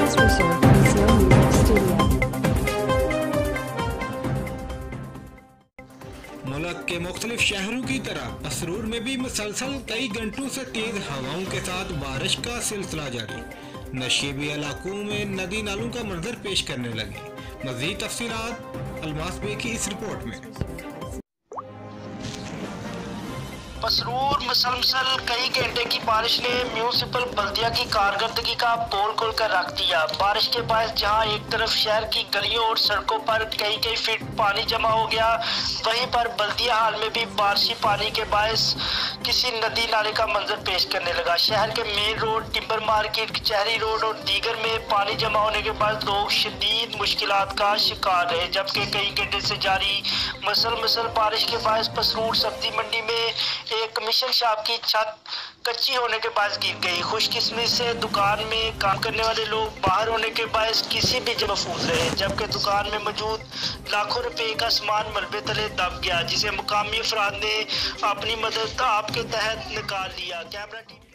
Reserve PCO Music Studio. मुल्क के मुख्तलिफ शहरों की तरह पसरूर में भी मुसलसल कई घंटों से तेज हवाओं के साथ बारिश का सिलसिला जारी। नशीबी इलाकों में नदी नालों का मंजर पेश करने लगे। मज़ीद तफसीलात अलमास बे की इस रिपोर्ट में। पसरूर मुसलसल कई घंटे की बारिश ने म्यूनिसिपल बल्दिया की कारकर्दगी का पोल खोल कर रख दिया। बारिश के बाद जहां एक तरफ शहर की गलियों और सड़कों पर कई फीट पानी जमा हो गया, वहीं पर बल्दिया हाल में भी बारिशी पानी के बायस किसी नदी नाले का मंजर पेश करने लगा। शहर के मेन रोड, टिम्बर मार्केट, कचहरी रोड और दीगर में पानी जमा होने के बाद लोग शदीद मुश्किलात का शिकार रहे, जबकि कई घंटे से जारी मुसलसल बारिश के बायस पसरूर सब्जी मंडी में एक कमीशन शॉप की छत कच्ची होने के बायस गिर गई। खुशकिस्मती से दुकान में काम करने वाले लोग बाहर होने के बायस किसी भी जगह महफूज रहे, जबकि दुकान में मौजूद लाखों रुपए का सामान मलबे तले दब गया, जिसे मुकामी अफराद ने अपनी मदद आपके तहत निकाल लिया। Camera team